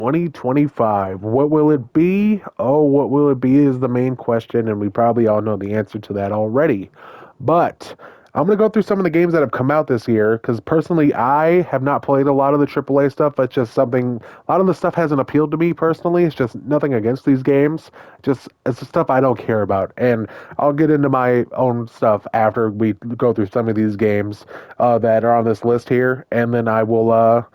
2025. What will it be? Oh, what will it be is the main question, and we probably all know the answer to that already. But I'm going to go through some of the games that have come out this year because personally, I have not played a lot of the AAA stuff. That's just something, a lot of the stuff hasn't appealed to me personally. It's just nothing against these games. Just, it's the stuff I don't care about. And I'll get into my own stuff after we go through some of these games that are on this list here, and then I will.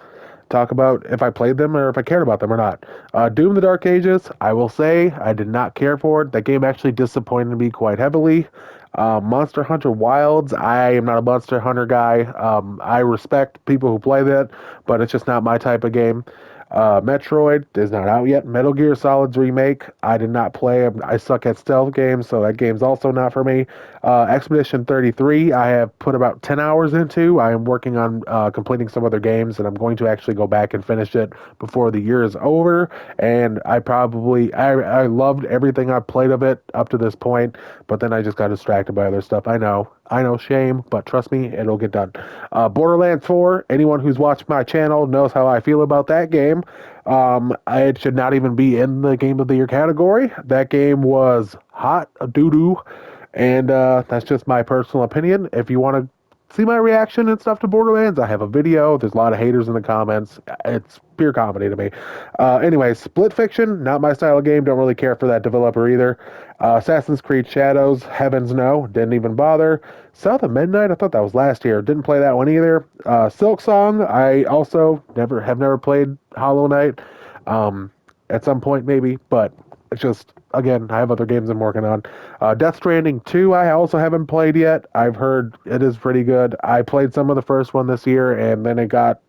Talk about if I played them or if I cared about them or not. Doom the Dark Ages, I will say I did not care for it. That game actually disappointed me quite heavily. Monster Hunter Wilds, I am not a Monster Hunter guy. I respect people who play that, but it's just not my type of game. Metroid is not out yet. Metal Gear Solid's remake, I did not play. I suck at stealth games, so that game's also not for me. Expedition 33, I have put about 10 hours into. I am working on completing some other games, and I'm going to actually go back and finish it before the year is over. And I loved everything I played of it up to this point, but then I just got distracted by other stuff. I know, shame, but trust me, it'll get done. Borderlands 4, anyone who's watched my channel knows how I feel about that game. It should not even be in the Game of the Year category. That game was hot doo doo, and that's just my personal opinion. If you want to see my reaction and stuff to Borderlands, I have a video. There's a lot of haters in the comments. It's pure comedy to me. Anyway, Split Fiction, not my style of game. Don't really care for that developer either. Assassin's Creed Shadows, heavens no, didn't even bother. South of Midnight, I thought that was last year. Didn't play that one either. Silk Song, I also never played Hollow Knight. At some point maybe, but it's just again I have other games I'm working on. Death Stranding 2, I also haven't played yet. I've heard it is pretty good. I played some of the first one this year, and then it got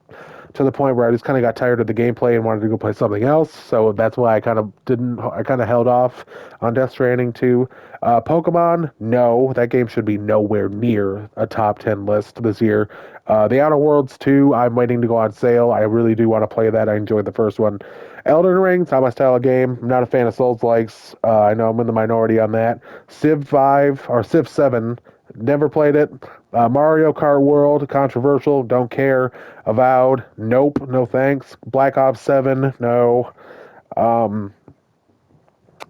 to the point where I just kind of got tired of the gameplay and wanted to go play something else. So that's why I kind of held off on Death Stranding 2. Pokemon, no, that game should be nowhere near a top 10 list this year. The Outer Worlds 2, I'm waiting to go on sale. I really do want to play that. I enjoyed the first one. Elden Ring, it's not my style of game. I'm not a fan of Souls likes. I know I'm in the minority on that. Civ 5 or Civ 7, never played it. Mario Kart World, controversial, don't care. Avowed, nope, no thanks. Black Ops 7, no. Um,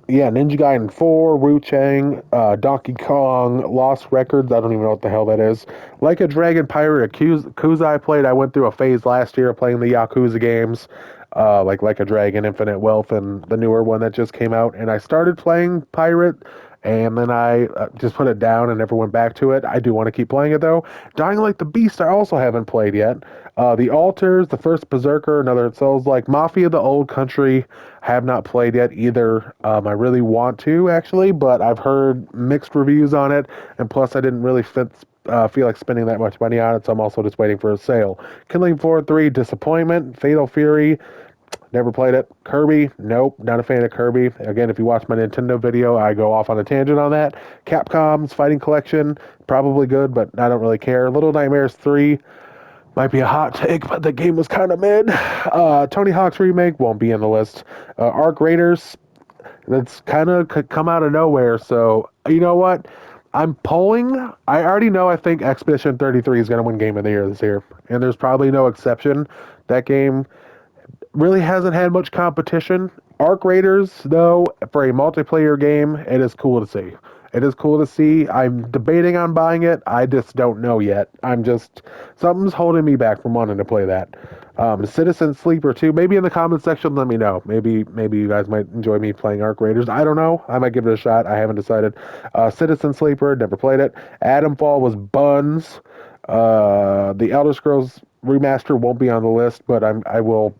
yeah, Ninja Gaiden 4, Wu Chang, Donkey Kong, Lost Records, I don't even know what the hell that is. Like a Dragon Pirate Yakuza I played, I went through a phase last year of playing the Yakuza games, like a Dragon, Infinite Wealth, and the newer one that just came out, and I started playing Pirate, and then I just put it down and never went back to it. I do want to keep playing it though. Dying Like the Beast, I also haven't played yet. The Altars, the first Berserker, another Souls like Mafia: The Old Country, have not played yet either. I really want to actually, but I've heard mixed reviews on it, and plus I didn't really feel like spending that much money on it, so I'm also just waiting for a sale. Killing Floor 3, Disappointment. Fatal Fury, never played it. Kirby, nope, not a fan of Kirby. Again, if you watch my Nintendo video, I go off on a tangent on that. Capcom's Fighting Collection, probably good, but I don't really care. Little Nightmares 3, might be a hot take, but the game was kind of mid. Tony Hawk's Remake won't be in the list. Arc Raiders, that's kind of come out of nowhere, so you know what? I'm polling. I already know I think Expedition 33 is going to win Game of the Year this year, and there's probably no exception. That game really hasn't had much competition. Arc Raiders, though, for a multiplayer game, it is cool to see. It is cool to see. I'm debating on buying it. I just don't know yet. Something's holding me back from wanting to play that. Citizen Sleeper 2, maybe in the comment section, let me know. Maybe you guys might enjoy me playing Arc Raiders. I don't know. I might give it a shot. I haven't decided. Citizen Sleeper, never played it. Adamfall was buns. The Elder Scrolls Remaster won't be on the list, but I will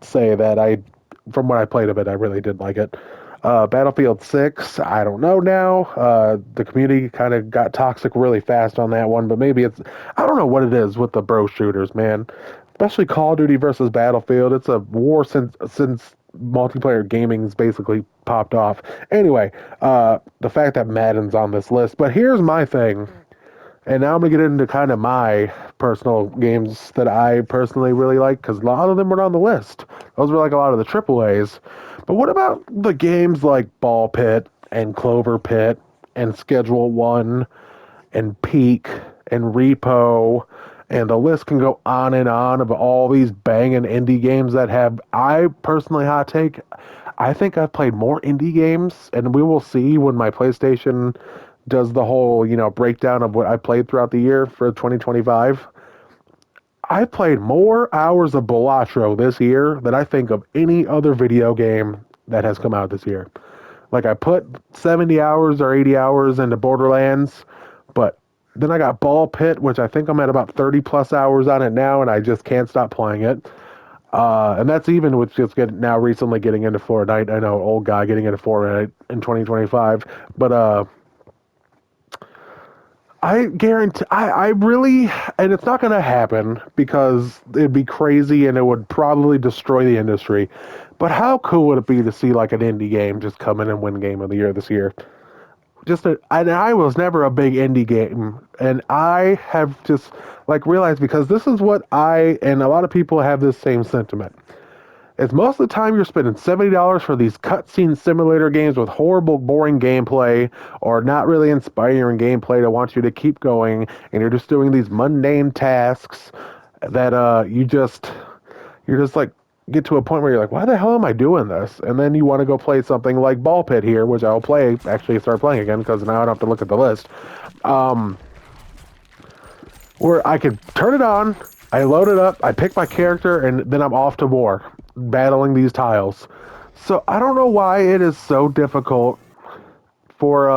say that from what I played of it, I really did like it. Battlefield 6, I don't know now. The community kind of got toxic really fast on that one, but maybe I don't know what it is with the bro shooters, man. Especially Call of Duty versus Battlefield. It's a war since multiplayer gaming's basically popped off. Anyway, the fact that Madden's on this list. But here's my thing. And now I'm going to get into kind of my personal games that I personally really like, because a lot of them were on the list. Those were like a lot of the triple A's. But what about the games like Ball Pit and Clover Pit and Schedule 1 and Peak and Repo And the list can go on and on of all these banging indie games that have, I personally, hot take, I think I've played more indie games, and we will see when my PlayStation does the whole, breakdown of what I played throughout the year for 2025. I played more hours of Balatro this year than I think of any other video game that has come out this year. Like, I put 70 hours or 80 hours into Borderlands, but then I got Ball Pit, which I think I'm at about 30 plus hours on it now, and I just can't stop playing it. And that's even with just now recently getting into Fortnite. I know, old guy getting into Fortnite in 2025. But I guarantee, I really, and it's not going to happen because it'd be crazy and it would probably destroy the industry. But how cool would it be to see like an indie game just come in and win Game of the Year this year? And I was never a big indie game, and I have just like realized because this is what I and a lot of people have this same sentiment. It's most of the time you're spending $70 for these cutscene simulator games with horrible, boring gameplay or not really inspiring gameplay to want you to keep going, and you're just doing these mundane tasks that you're just like get to a point where you're like, why the hell am I doing this? And then you want to go play something like Ball Pit here, which I'll play actually start playing again because now I don't have to look at the list. Um, where I could turn it on, I load it up, I pick my character, and then I'm off to war, battling these tiles. So I don't know why it is so difficult for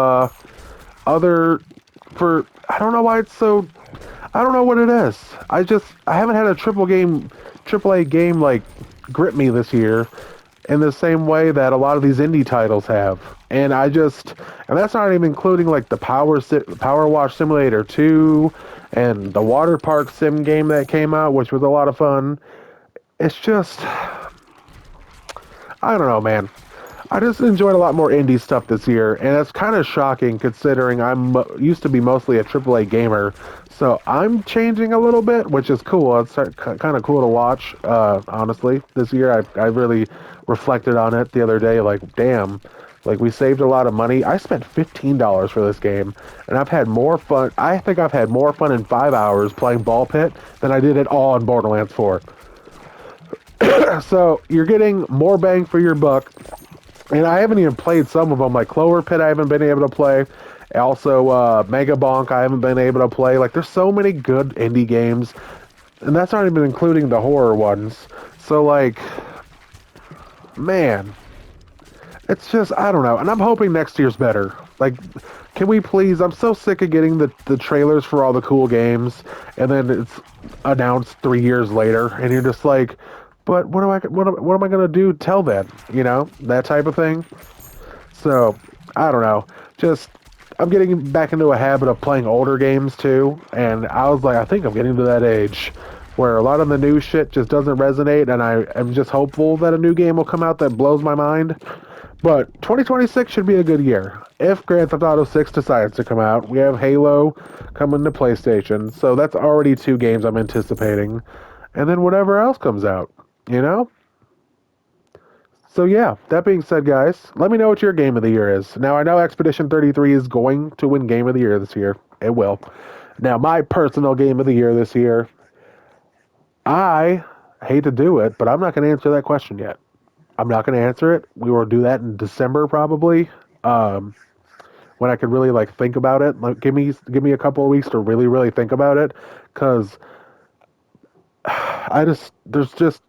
other for I don't know why it's so I don't know what it is. I haven't had a triple A game like grip me this year in the same way that a lot of these indie titles have. And that's not even including like the Power Wash Simulator 2 and the Water Park Sim game that came out, which was a lot of fun. It's just, I don't know, man. I just enjoyed a lot more indie stuff this year, and it's kind of shocking considering used to be mostly a AAA gamer. So I'm changing a little bit, which is cool. It's kind of cool to watch, honestly. This year, I really reflected on it the other day, like, damn, like we saved a lot of money. I spent $15 for this game, and I've had more fun. I think I've had more fun in 5 hours playing Ball Pit than I did it all in Borderlands 4. So you're getting more bang for your buck. And I haven't even played some of them, like Clover Pit I haven't been able to play. Also, Mega Bonk I haven't been able to play. Like, there's so many good indie games. And that's not even including the horror ones. So, like, man, it's just, I don't know. And I'm hoping next year's better. Like, can we please, I'm so sick of getting the trailers for all the cool games. And then it's announced 3 years later. And you're just like, but what am I gonna do till then? That type of thing. So I don't know. Just I'm getting back into a habit of playing older games too, and I was like, I think I'm getting to that age where a lot of the new shit just doesn't resonate, and I am just hopeful that a new game will come out that blows my mind. But 2026 should be a good year. If Grand Theft Auto 6 decides to come out, we have Halo coming to PlayStation, so that's already 2 games I'm anticipating. And then whatever else comes out, you know? So yeah, that being said, guys, let me know what your game of the year is. Now, I know Expedition 33 is going to win game of the year this year. It will. Now, my personal game of the year this year, I hate to do it, but I'm not going to answer that question yet. I'm not going to answer it. We will do that in December probably, when I could really like think about it. Like, give me a couple of weeks to really really think about it, because there's just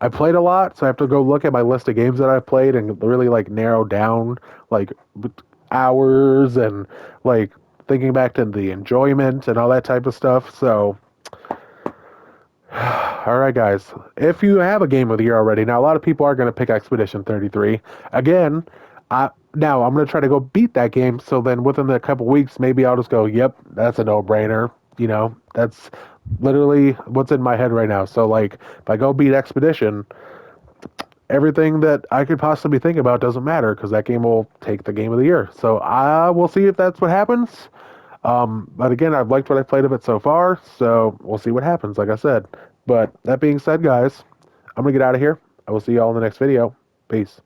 I played a lot, so I have to go look at my list of games that I've played and really like narrow down like hours and like thinking back to the enjoyment and all that type of stuff. So, all right, guys, if you have a game of the year already, now a lot of people are going to pick Expedition 33 again. Now I'm going to try to go beat that game. So then within a couple weeks, maybe I'll just go, yep, that's a no-brainer. That's literally what's in my head right now. So like, if I go beat Expedition, everything that I could possibly think about doesn't matter because that game will take the game of the year. So I will see if that's what happens. But again, I've liked what I've played of it so far, so we'll see what happens, like I said. But that being said, guys, I'm going to get out of here. I will see you all in the next video. Peace.